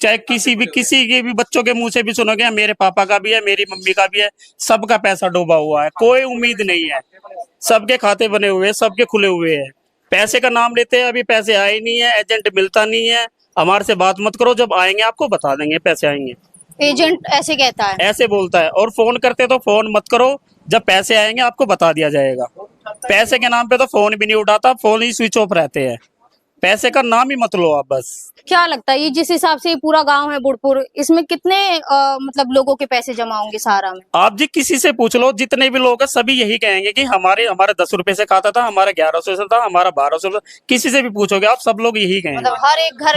Speaker 3: चाहे किसी के भी बच्चों के मुंह से भी सुनोगे मेरे पापा का भी है, मेरी मम्मी का भी है, सबका पैसा डूबा हुआ है। कोई उम्मीद नहीं है। सबके खाते बने हुए हैं, सबके खुले हुए हैं। पैसे का नाम लेते हैं, अभी पैसे आए नहीं है, एजेंट मिलता नहीं है। हमारे से बात मत करो, जब आएंगे आपको बता देंगे पैसे आएंगे।
Speaker 1: एजेंट ऐसे कहता है?
Speaker 3: ऐसे बोलता है। और फोन करते तो फोन मत करो, जब पैसे आएंगे आपको बता दिया जाएगा। पैसे के नाम पे तो फोन भी नहीं उठाता, फोन ही स्विच ऑफ रहते हैं। पैसे का नाम ही मत लो आप बस।
Speaker 1: क्या लगता है ये जिस हिसाब से ये पूरा गांव है बुढ़पुर, इसमें कितने मतलब लोगों के पैसे जमा होंगे सहारा में?
Speaker 3: आप जी किसी से पूछ लो, जितने भी लोग हैं सभी यही कहेंगे कि हमारे 10 रुपए से खाता था, हमारा 1100 से था, हमारा 1200 से। किसी से भी पूछोगे आप, सब लोग यही कहेंगे।
Speaker 1: मतलब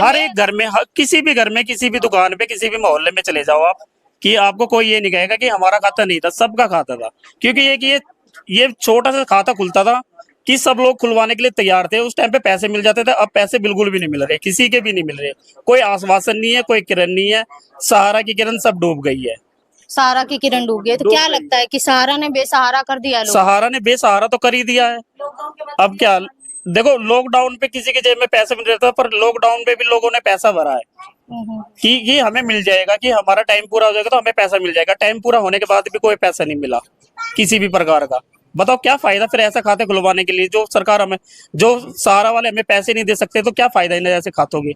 Speaker 1: हर एक घर में
Speaker 3: किसी भी घर में, किसी भी दुकान पे, किसी भी मोहल्ले में चले जाओ आप, कि आपको कोई ये नहीं कहेगा कि हमारा खाता नहीं था, सबका खाता था। क्योंकि ये ये छोटा सा खाता खुलता था कि सब लोग खुलवाने के लिए तैयार थे। उस टाइम पे पैसे मिल जाते थे, अब पैसे बिल्कुल भी नहीं मिल रहे, किसी के भी नहीं मिल रहे। कोई आश्वासन नहीं है, कोई किरण नहीं है। सहारा की किरण सब डूब गई है।
Speaker 1: सहारा की किरण डूब गई है, तो क्या लगता है कि सहारा ने बेसहारा कर दिया लोग?
Speaker 3: सहारा ने बेसहारा तो कर ही दिया है। अब क्या, देखो लॉकडाउन पे किसी के जेब में पैसे मिल रहे थे, पर लॉकडाउन पे भी लोगों ने पैसा भरा है कि हमें मिल जाएगा, कि हमारा टाइम पूरा हो जाएगा तो हमें पैसा मिल जाएगा। टाइम पूरा होने के बाद भी कोई पैसा नहीं मिला किसी भी प्रकार का। बताओ क्या फायदा फिर ऐसा खाते खुलवाने के लिए? जो सरकार हमें, जो सहारा वाले हमें पैसे नहीं दे सकते, तो क्या फायदा इन ऐसे खातों की?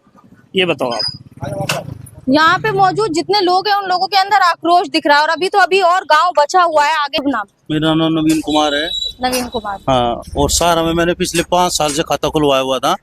Speaker 3: ये बताओ आप।
Speaker 1: यहाँ पे मौजूद जितने लोग हैं उन लोगों के अंदर आक्रोश दिख रहा है, और अभी और गांव बचा हुआ है। आगे नाम?
Speaker 11: मेरा नाम नवीन कुमार है।
Speaker 1: नवीन कुमार।
Speaker 11: हाँ, और सहारा में मैंने पिछले 5 साल से खाता खुलवाया हुआ था,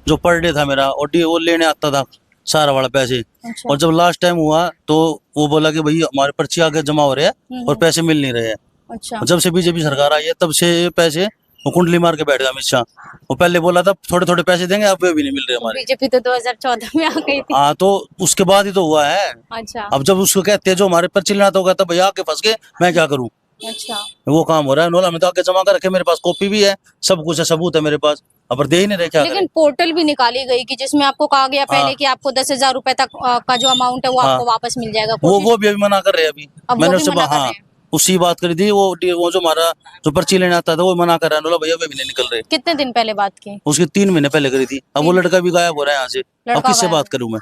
Speaker 11: जो पर डे था मेरा, और वो लेने आता था सहारा वाला पैसे।
Speaker 1: अच्छा।
Speaker 11: और जब लास्ट टाइम हुआ तो वो बोला कि भाई हमारे पर्ची आगे जमा हो रहे हैं और पैसे मिल नहीं रहे हैं।
Speaker 1: अच्छा।
Speaker 11: जब से बीजेपी सरकार आई है तब से ये पैसे वो कुंडली मार के बैठ गया अमित शाह। वो पहले बोला था थोड़े थोड़े पैसे देंगे, अब वे भी नहीं मिल रहे हमारे।
Speaker 1: बीजेपी तो 2014 में आ गई थी।
Speaker 11: हाँ, तो उसके बाद ही तो हुआ है।
Speaker 1: अच्छा।
Speaker 11: अब जब उसको कहते हैं जो हमारे पर्ची लेना, तो कहता भैया आके फंस गए, मैं क्या करूँ।
Speaker 1: अच्छा।
Speaker 11: वो काम हो रहा है नोला में, तो आके जमा कर रखे, मेरे पास कॉपी भी है, सब कुछ है, सबूत है मेरे पास, अब दे ही नहीं रहे। क्या
Speaker 1: लेकिन पोर्टल भी निकाली गई कि जिसमें आपको कहा गया पहले
Speaker 11: हाँ।
Speaker 1: कि आपको 10,000 रुपए तक का जो अमाउंट है वो आपको वापस मिल जाएगा।
Speaker 11: वो भी अभी मना कर रहे हैं। अभी
Speaker 1: अब
Speaker 11: मैंने
Speaker 1: वो भी
Speaker 11: उससे
Speaker 1: मना कर
Speaker 11: हाँ
Speaker 1: रहे हैं।
Speaker 11: उसी बात करी थी। वो जो हमारा जो पर्ची लेने आता था वो मना कर रहा है, नोला भैया वे भी नहीं निकल रहे।
Speaker 1: कितने दिन पहले बात की?
Speaker 11: उसकी 3 महीने पहले करी थी। अब वो लड़का भी गायब हो रहा है यहाँ से, अब
Speaker 1: लड़का
Speaker 11: किससे
Speaker 1: गायब
Speaker 11: बात करूँ मैं?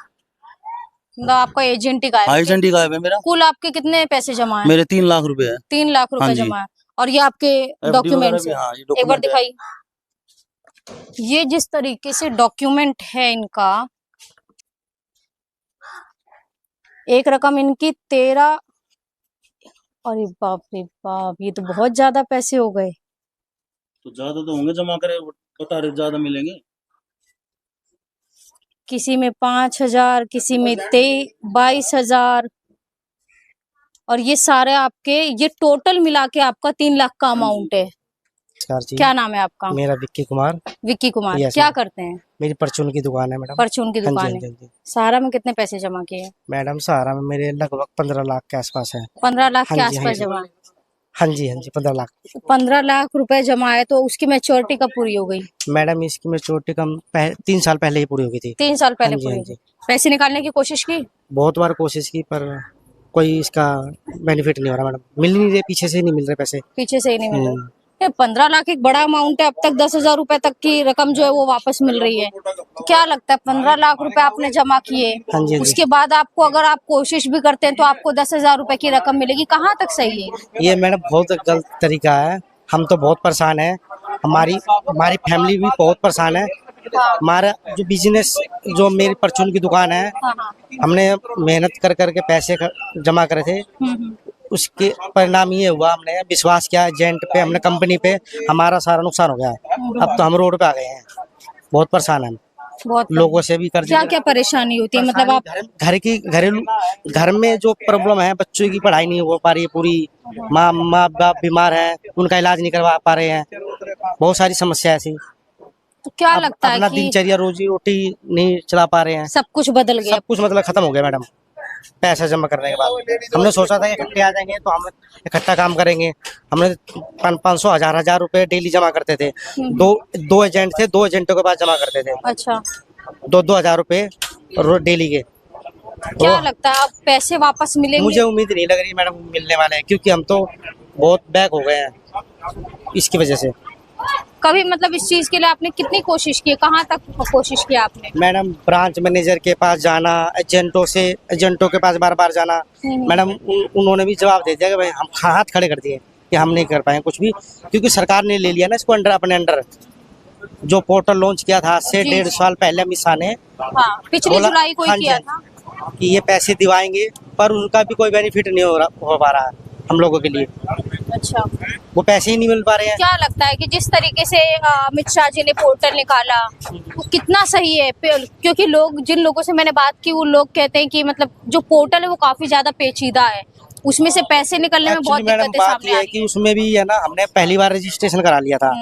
Speaker 1: मतलब आपका एजेंट ही गायब
Speaker 11: हाँ,
Speaker 1: है?
Speaker 11: एजेंट ही गायब है मेरा।
Speaker 1: कुल आपके कितने पैसे जमा है?
Speaker 11: मेरे 3 लाख रुपए है।
Speaker 1: 3 लाख रुपए
Speaker 11: हाँ जी।
Speaker 1: जमा है। और ये आपके
Speaker 11: FD
Speaker 1: डॉक्यूमेंट्स
Speaker 11: वगैरह भी, हाँ, ये
Speaker 1: एक बार
Speaker 11: document है।
Speaker 1: दिखाइए। ये जिस तरीके से डॉक्यूमेंट है इनका, एक रकम इनकी 13, अरे बाप रे बाप, ये तो बहुत ज्यादा पैसे हो गए।
Speaker 11: तो ज्यादा तो होंगे, जमा करे बता रहे ज्यादा मिलेंगे।
Speaker 1: किसी में 5,000, किसी में 22,000, और ये सारे आपके, ये टोटल मिला के आपका 3 लाख का अमाउंट है। क्या नाम है आपका?
Speaker 2: मेरा विक्की कुमार।
Speaker 1: विक्की कुमार।
Speaker 2: यस
Speaker 1: क्या
Speaker 2: मैम।
Speaker 1: करते हैं?
Speaker 2: मेरी परचून की दुकान है मैडम।
Speaker 1: परचून की
Speaker 2: हाँ जी,
Speaker 1: दुकान
Speaker 2: हाँ
Speaker 1: है।
Speaker 2: जी, हाँ जी।
Speaker 1: सहारा में कितने पैसे जमा किए?
Speaker 2: मैडम सहारा में मेरे लगभग 15 लाख के आसपास है।
Speaker 1: 15 लाख
Speaker 2: हाँ
Speaker 1: के
Speaker 2: जी, हाँ
Speaker 1: आसपास
Speaker 2: जी।
Speaker 1: जमा।
Speaker 2: हाँ जी, हाँ जी, 15 लाख।
Speaker 1: 15 लाख रुपए जमा है, तो उसकी मैच्योरिटी कब पूरी हो गई?
Speaker 2: मैडम इसकी मैच्योरिटी 3 साल पहले ही पूरी हो गई थी।
Speaker 1: 3 साल पहले
Speaker 2: हाँ जी,
Speaker 1: पूरी
Speaker 2: हाँ
Speaker 1: हो
Speaker 2: जी।
Speaker 1: गई। पैसे निकालने की कोशिश की?
Speaker 2: बहुत बार कोशिश की, पर कोई इसका बेनिफिट नहीं हो रहा मैडम। मिल नहीं रहे, पीछे से नहीं मिल रहे पैसे।
Speaker 1: पीछे से ही नहीं मिल रहा। 15 लाख एक बड़ा अमाउंट है। अब तक 10,000 रुपए तक की रकम जो है वो वापस मिल रही है। तो क्या लगता है, 15 लाख रुपए आपने जमा किए,
Speaker 2: हाँ जी, हाँ जी।
Speaker 1: उसके बाद आपको, अगर आप कोशिश भी करते हैं तो आपको 10,000 रुपए की रकम मिलेगी, कहाँ तक सही है?
Speaker 2: ये मैडम बहुत गलत तरीका है। हम तो बहुत परेशान है, हमारी फैमिली भी बहुत परेशान है। हमारा जो बिजनेस, जो मेरी परचून की दुकान है, हमने मेहनत कर करके पैसे जमा करे थे। उसके परिणाम ये हुआ, हमने विश्वास किया एजेंट पे, हमने कंपनी पे, हमारा सारा नुकसान हो गया है। अब तो हम रोड पे आ गए हैं, बहुत परेशान हैं।
Speaker 1: बहुत
Speaker 2: लोगों से भी कर
Speaker 1: क्या क्या परेशानी होती है? मतलब आप
Speaker 2: घर में जो प्रॉब्लम है, बच्चों की पढ़ाई नहीं हो पा रही है पूरी, माँ बाप बीमार है, उनका इलाज नहीं करवा पा रहे हैं, बहुत सारी समस्या ऐसी।
Speaker 1: तो क्या लगता है
Speaker 2: अपना
Speaker 1: कि
Speaker 2: दिनचर्या रोजी रोटी नहीं चला पा रहे हैं।
Speaker 1: सब कुछ बदल गया?
Speaker 2: सब कुछ मतलब खत्म हो गया मैडम। पैसा जमा करने के बाद हमने सोचा था इकट्ठे आ जाएंगे तो हम इकट्ठा काम करेंगे। हमने 500 1000 रुपए डेली जमा करते थे। दो एजेंट थे, 2 एजेंटों के पास जमा करते थे।
Speaker 1: अच्छा।
Speaker 2: 2-2 हजार रुपए डेली के।
Speaker 1: क्या लगता है, अब पैसे वापस मिलेंगे?
Speaker 2: मुझे उम्मीद नहीं लग रही मैडम मिलने वाले हैं, क्योंकि हम तो बहुत बैक हो गए हैं इसकी वजह से।
Speaker 1: कभी मतलब इस चीज के लिए आपने कितनी कोशिश की, कहाँ तक कोशिश की आपने?
Speaker 2: मैडम ब्रांच मैनेजर के पास जाना, एजेंटों के पास बार बार जाना। मैडम उन्होंने भी जवाब दे दिया कि भाई हम हाथ खड़े कर दिए कि हम नहीं कर पाए कुछ भी, क्योंकि सरकार ने ले लिया ना इसको अपने अंडर। जो पोर्टल लॉन्च किया था आज से 1.5 साल पहले अमित शाह ने,
Speaker 1: पिछली जुलाई को ही किया था
Speaker 2: कि ये पैसे दिवाएंगे, पर उनका भी कोई बेनिफिट नहीं हो पा रहा है हम लोगों के लिए।
Speaker 1: अच्छा।
Speaker 2: वो पैसे ही नहीं मिल पा रहे हैं।
Speaker 1: क्या लगता है कि जिस तरीके से अमित शाह जी ने पोर्टल निकाला वो कितना सही है? क्योंकि जिन लोगों से मैंने बात की, वो लोग कहते हैं कि मतलब जो पोर्टल है वो काफी ज्यादा पेचीदा है, उसमें से पैसे निकलने में बहुत दिक्कतें सामने आ रही
Speaker 2: कि उसमें भी है ना, हमने पहली बार रजिस्ट्रेशन करा लिया था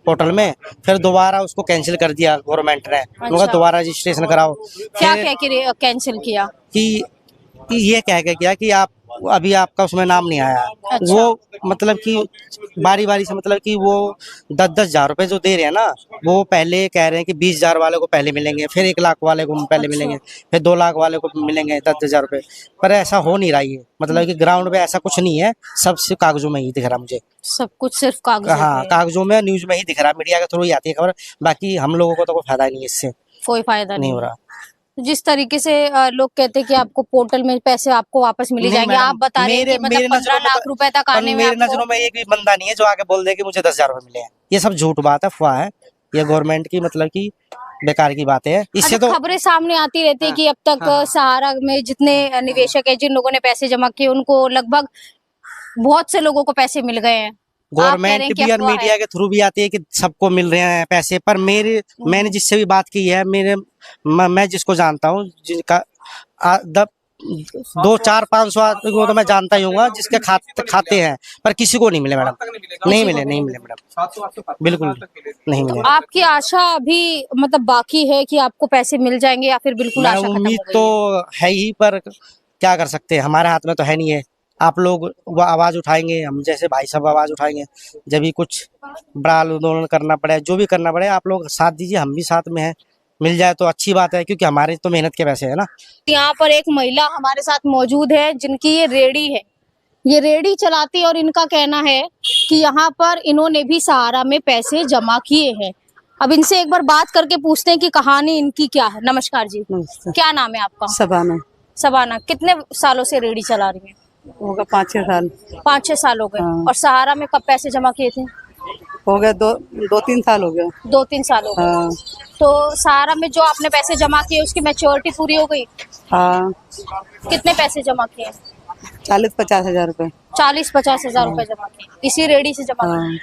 Speaker 2: पोर्टल में, फिर दोबारा उसको कैंसिल कर दिया गवर्नमेंट ने। उनका दोबारा रजिस्ट्रेशन कराओ।
Speaker 1: क्या कह के कैंसिल किया?
Speaker 2: कि ये कह के किया कि आप अभी आपका उसमें नाम नहीं आया।
Speaker 1: अच्छा।
Speaker 2: वो मतलब कि बारी बारी से, मतलब कि वो 10-10 हजार रुपए जो दे रहे हैं ना, वो पहले कह रहे हैं कि 20,000 वाले को पहले मिलेंगे, फिर 1 लाख वाले को पहले
Speaker 1: अच्छा।
Speaker 2: मिलेंगे, फिर 2 लाख वाले को मिलेंगे 10,000 रुपए। पर ऐसा हो नहीं रहा है, मतलब कि ग्राउंड पे ऐसा कुछ नहीं है, सब सिर्फ कागजों में ही दिख रहा मुझे।
Speaker 1: सब कुछ सिर्फ कागजों
Speaker 2: हाँ,
Speaker 1: पे है।
Speaker 2: कागजों में, न्यूज में ही दिख रहा, मीडिया के थ्रू ही आती है खबर। बाकी हम लोगों को तो कोई फायदा नहीं है इससे,
Speaker 1: कोई फायदा
Speaker 2: नहीं हो
Speaker 1: है।
Speaker 2: रहा।
Speaker 1: जिस तरीके से लोग कहते हैं कि आपको पोर्टल में पैसे आपको वापस मिल
Speaker 2: नहीं
Speaker 1: जाएंगे,
Speaker 2: मैडम,
Speaker 1: आप बता रहे हैं कि मतलब 15 लाख रुपए तक आने में
Speaker 2: मेरे
Speaker 1: आपको
Speaker 2: नजरों में एक भी बंदा नहीं है जो आके बोल दे कि मुझे 10,000 रुपए मिले हैं। ये सब झूठ बात है, अफवाह है, ये गवर्नमेंट की मतलब की बेकार की बात है। इससे
Speaker 1: अच्छा,
Speaker 2: तो
Speaker 1: खबरें सामने आती रहती है कि अब तक सहारा में जितने निवेशक है, जिन लोगों ने पैसे जमा किए, उनको लगभग बहुत से लोगों को पैसे मिल गए हैं।
Speaker 2: गवर्नमेंट भी और मीडिया के थ्रू भी आती है कि सबको मिल रहे हैं पैसे, पर मैंने जिससे भी बात की है, मैं जिसको जानता हूँ, जिनका 200-400-500 आदमी को तो मैं जानता ही हूँ जिसके खाते हैं, पर किसी को नहीं मिले मैडम, नहीं मिले मैडम, बिल्कुल नहीं मिले।
Speaker 1: आपकी आशा अभी मतलब बाकी है कि आपको पैसे मिल जाएंगे या फिर बिल्कुल आशा खत्म हो
Speaker 2: उम्मीद
Speaker 1: गई
Speaker 2: तो
Speaker 1: है?
Speaker 2: है ही, पर क्या कर सकते हैं, हमारे हाथ में तो है नहीं है। आप लोग वो आवाज उठाएंगे, हम जैसे भाई साहब आवाज उठाएंगे, जब भी कुछ बड़ा आंदोलन करना पड़े, जो भी करना पड़े, आप लोग साथ दीजिए, हम भी साथ में हैं। मिल जाए तो अच्छी बात है, क्योंकि हमारे तो मेहनत के पैसे है ना।
Speaker 1: यहाँ पर एक महिला हमारे साथ मौजूद है जिनकी ये रेडी है, ये रेडी चलाती है और इनका कहना है कि यहाँ पर इन्होंने भी सहारा में पैसे जमा किए हैं। अब इनसे एक बार बात करके पूछते हैं कि कहानी इनकी क्या है। नमस्कार जी, क्या नाम है आपका?
Speaker 9: सबाना।
Speaker 1: सबाना, कितने सालों से रेडी चला रही है?
Speaker 9: होगा 5-6 साल।
Speaker 1: 5-6 साल हो गए।
Speaker 9: हाँ।
Speaker 1: और सहारा में कब पैसे जमा किए थे?
Speaker 9: हो गया 2-3 साल हो गया।
Speaker 1: 2-3 साल हो गए।
Speaker 9: हाँ।
Speaker 1: तो सहारा में जो आपने पैसे जमा किए उसकी मैच्योरिटी पूरी हो गई?
Speaker 9: हाँ।
Speaker 1: कितने पैसे जमा किए?
Speaker 9: 40-50 हजार रुपए।
Speaker 1: 40-50 हजार रुपए जमा किए, इसी रेडी से जमा
Speaker 9: हाँ।
Speaker 1: किए।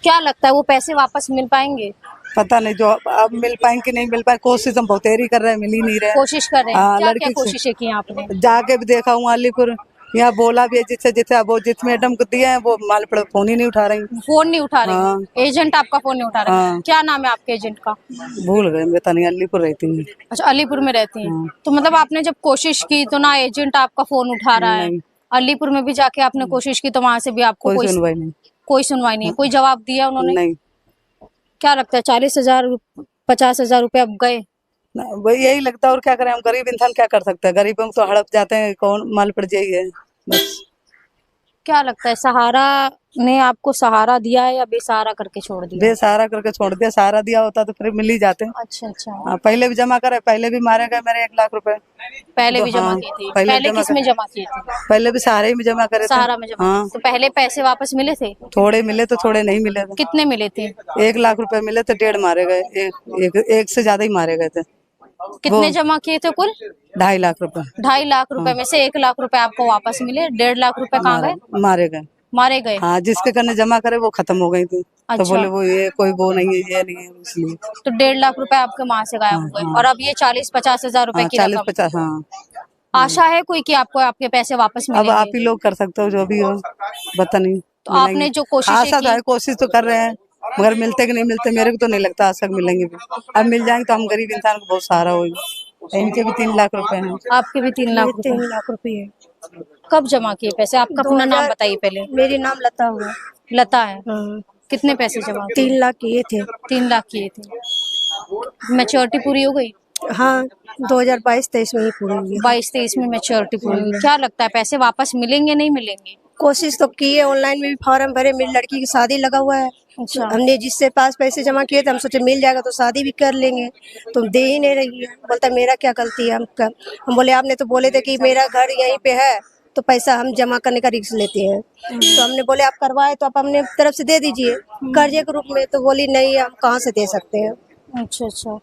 Speaker 1: क्या लगता है वो पैसे वापस मिल पाएंगे?
Speaker 9: पता नहीं, जो अब मिल पाएंगे कि नहीं मिल पाए, कोशिश हम बहुत देरी कर रहे हैं, मिल ही नहीं रहे।
Speaker 1: कोशिश कर रहे हैं।
Speaker 9: हाँ,
Speaker 1: क्या
Speaker 9: लड़की
Speaker 1: क्या
Speaker 9: से-
Speaker 1: कोशिशें की आपने?
Speaker 9: जाके भी देखा हूँ अलीपुर, यहाँ बोला भी है जिससे जिससे, वो जिस मैडम को दिया है वो माल पड़ा फोन ही नहीं उठा रही।
Speaker 1: फोन नहीं उठा रहे?
Speaker 9: हाँ।
Speaker 1: एजेंट आपका फोन नहीं उठा रहा?
Speaker 9: हाँ।
Speaker 1: क्या नाम है आपके एजेंट का?
Speaker 9: भूल गए, पता नहीं, अलीपुर रहती है।
Speaker 1: अच्छा, अलीपुर में रहती हैं।
Speaker 9: हाँ।
Speaker 1: तो मतलब आपने जब कोशिश की तो ना एजेंट आपका फोन उठा रहा है,
Speaker 9: नहीं।
Speaker 1: अलीपुर में भी जाके आपने कोशिश की तो वहां से भी आपको
Speaker 9: कोई सुनवाई नहीं।
Speaker 1: कोई सुनवाई नहीं है, कोई जवाब दिया उन्होंने?
Speaker 9: नहीं।
Speaker 1: क्या लगता है 40,000-50 हजार रुपए अब गए?
Speaker 9: वही यही लगता है, और क्या करें, हम गरीब इंसान क्या कर सकते हैं, गरीबों को तो हड़प जाते हैं, कौन माल पड़ जाइए बस।
Speaker 1: क्या लगता है सहारा ने आपको सहारा दिया है या बेसहारा करके छोड़ दिया?
Speaker 9: बेसहारा करके छोड़ दिया, सहारा दिया होता तो फिर मिल ही जाते।
Speaker 1: अच्छा अच्छा।
Speaker 9: हाँ, पहले भी जमा करे, पहले भी मारे गए मेरे 1 लाख रुपए।
Speaker 1: पहले भी
Speaker 9: तो
Speaker 1: जमा
Speaker 9: हाँ,
Speaker 1: किए थे?
Speaker 9: पहले
Speaker 1: पहले
Speaker 9: जमा
Speaker 1: किस में जमा किए थे?
Speaker 9: पहले भी सहारे में जमा करे थे।
Speaker 1: सहारा में जमा
Speaker 9: हाँ।
Speaker 1: किए। तो पहले पैसे वापस मिले थे?
Speaker 9: थोड़े मिले तो थोड़े नहीं मिले थे।
Speaker 1: कितने मिले थे?
Speaker 9: 1 लाख रुपए मिले तो 1.5 मारे गए, एक से ज्यादा ही मारे गए थे।
Speaker 1: कितने जमा किए थे कुल?
Speaker 9: 2.5 लाख रुपए।
Speaker 1: 2.5 लाख रुपए में से 1 लाख रुपए आपको वापस मिले, 1.5 लाख रुपए कहाँ गए?
Speaker 9: मारे गए।
Speaker 1: मारे गए।
Speaker 9: हाँ, जिसके करने जमा करे वो खत्म हो गई थी। तो
Speaker 1: अच्छा।
Speaker 9: बोले वो ये कोई वो नहीं है, ये नहीं है, इसलिए।
Speaker 1: तो 1.5 लाख रुपए आपके वहां से गायब हो गए। और अब ये 40-50 हजार रुपए की रकम।
Speaker 9: 40-50। हाँ।
Speaker 1: आशा है कोई कि आपको आपके पैसे वापस
Speaker 9: अब
Speaker 1: मिलेंगे?
Speaker 9: आप ही लोग कर सकते हो, जो भी हो, पता नहीं।
Speaker 1: तो आपने जो कोशिशें
Speaker 9: आशा
Speaker 1: की-
Speaker 9: तो है, कोशिश तो कर रहे हैं, मगर मिलते कि नहीं मिलते, मेरे को तो नहीं लगता आशा मिलेंगे भी। अब मिल जाएंगे तो हम गरीब इंसान को बहुत सहारा होगी। इनके भी 3 लाख रुपए हैं।
Speaker 1: आपके भी 3 लाख रुपए?
Speaker 12: 3 लाख रुपए।
Speaker 1: कब जमा किए पैसे? आपका अपना नाम बताइए पहले।
Speaker 12: मेरी नाम लता हुआ।
Speaker 1: लता है।
Speaker 12: हाँ।
Speaker 1: कितने पैसे जमा किए?
Speaker 12: 3 लाख किए थे।
Speaker 1: 3 लाख किए थे। मैच्योरिटी पूरी हो गई?
Speaker 12: हाँ, 2022-23 में ही पूरी हुई।
Speaker 1: 22-23 में मैच्योरिटी पूरी हुई। क्या लगता है पैसे वापस मिलेंगे नहीं मिलेंगे?
Speaker 12: कोशिश तो की है, ऑनलाइन में भी फॉर्म भरे, मेरी लड़की की शादी लगा हुआ है।
Speaker 1: अच्छा।
Speaker 12: हमने जिससे पास पैसे जमा किए थे, हम सोचे मिल जाएगा तो शादी भी कर लेंगे, तुम दे ही नहीं रही है। बोलता मेरा क्या गलती है? हम बोले आपने तो बोले थे कि मेरा घर यहीं पे है तो पैसा हम जमा करने का रिस्क लेते हैं। तो हमने बोले आप करवाए तो आप अपने तरफ से दे दीजिए कर्जे के रूप में। तो बोली नहीं, हम कहाँ से दे सकते हैं।
Speaker 1: अच्छा अच्छा।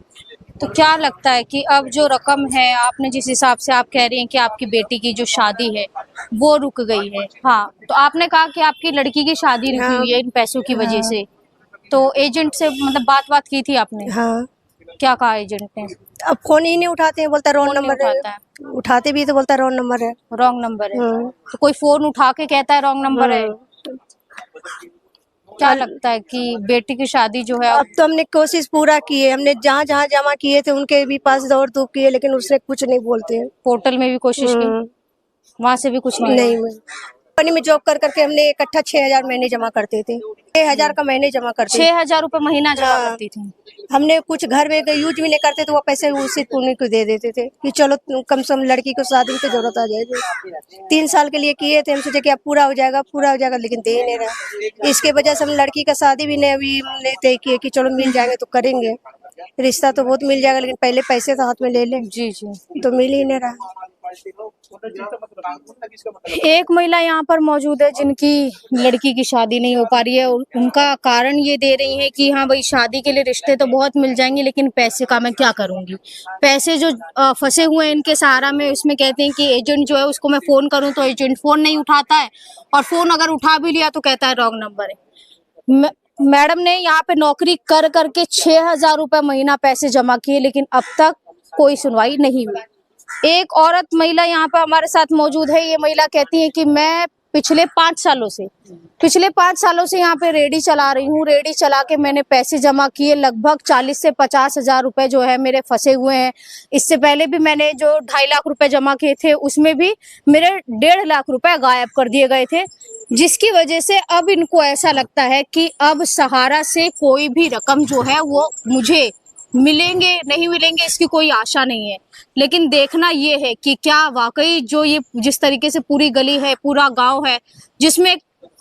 Speaker 1: तो क्या लगता है कि अब जो रकम है, आपने जिस हिसाब से आप कह रही हैं कि आपकी बेटी की जो शादी है वो रुक गई है, हाँ, तो आपने कहा कि आपकी लड़की की शादी रुकी हुई है इन पैसों की वजह से, तो एजेंट से मतलब बात की थी आपने?
Speaker 12: हाँ।
Speaker 1: क्या कहा एजेंट ने?
Speaker 12: अब फोन ही नहीं उठाते हैं, बोलता रॉन्ग
Speaker 1: फोन नहीं
Speaker 12: नंबर
Speaker 1: उठाता
Speaker 12: है। उठाते भी तो बोलता रॉन्ग नंबर है।
Speaker 1: रॉन्ग नंबर है। तो कोई फोन उठा के कहता है रॉन्ग नंबर है? क्या लगता है कि बेटी की शादी जो है
Speaker 12: अब तो हमने कोशिश पूरा की है, हमने जहाँ जहाँ जमा किए थे उनके भी पास दौड़ धूप किए, लेकिन उसने कुछ नहीं बोलते हैं।
Speaker 1: पोर्टल में भी कोशिश की? वहाँ से भी कुछ नहीं
Speaker 12: नहीं मिला। कंपनी में जॉब कर करके हमने इकट्ठा 6,000 महीने जमा करते थे, 6,000 का महीने जमा करते थे।
Speaker 1: 6,000 रुपए महीना जमा
Speaker 12: हाँ।
Speaker 1: करती थी।
Speaker 12: हमने कुछ घर में यूज भी नहीं करते तो वो पैसे उसी पुण्य को दे देते थे कि चलो कम से कम लड़की को शादी में तो जरूरत आ जाएगी। 3 साल के लिए किए थे, हम सोचे कि अब पूरा हो जाएगा, लेकिन दे नहीं रहा। इसके वजह से हम लड़की का शादी भी नहीं अभी हमने तय किए कि चलो मिल जाएंगे तो करेंगे। रिश्ता तो बहुत मिल जाएगा, लेकिन पहले पैसे तो हाथ में ले लें।
Speaker 1: जी जी।
Speaker 12: तो मिल ही नहीं रहा।
Speaker 1: एक महिला यहाँ पर मौजूद है जिनकी लड़की की शादी नहीं हो पा रही है और उनका कारण ये दे रही है कि हाँ भाई शादी के लिए रिश्ते तो बहुत मिल जाएंगे लेकिन पैसे का मैं क्या करूंगी। पैसे जो फंसे हुए हैं इनके सहारा में, उसमें कहते हैं कि एजेंट जो है उसको मैं फोन करूं तो एजेंट फोन नहीं उठाता है और फोन अगर उठा भी लिया तो कहता है रॉन्ग नंबर है। मैडम ने यहाँ पे नौकरी कर करके 6,000 रुपए महीना पैसे जमा किए लेकिन अब तक कोई सुनवाई नहीं हुई। एक औरत महिला यहाँ पर हमारे साथ मौजूद है। ये महिला कहती है कि मैं पिछले 5 सालों से यहाँ पे रेडी चला रही हूँ। रेडी चला के मैंने पैसे जमा किए, लगभग 40 से 50,000 रुपए जो है मेरे फंसे हुए हैं। इससे पहले भी मैंने जो 2.5 लाख रुपए जमा किए थे उसमें भी मेरे 1.5 लाख रुपए गायब कर दिए गए थे, जिसकी वजह से अब इनको ऐसा लगता है कि अब सहारा से कोई भी रकम जो है वो मुझे मिलेंगे नहीं मिलेंगे इसकी कोई आशा नहीं है। लेकिन देखना ये है कि क्या वाकई जो ये जिस तरीके से पूरी गली है, पूरा गांव है, जिसमें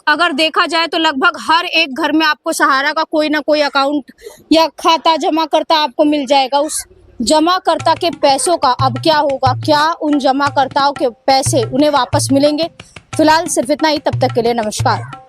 Speaker 1: अगर देखा जाए तो लगभग हर एक घर में आपको सहारा का कोई ना कोई अकाउंट या खाता जमा करता आपको मिल जाएगा। उस जमा करता के पैसों का अब क्या होगा? क्या उन जमा करताओं के पैसे उन्हें वापस मिलेंगे? फिलहाल सिर्फ इतना ही। तब तक के लिए नमस्कार।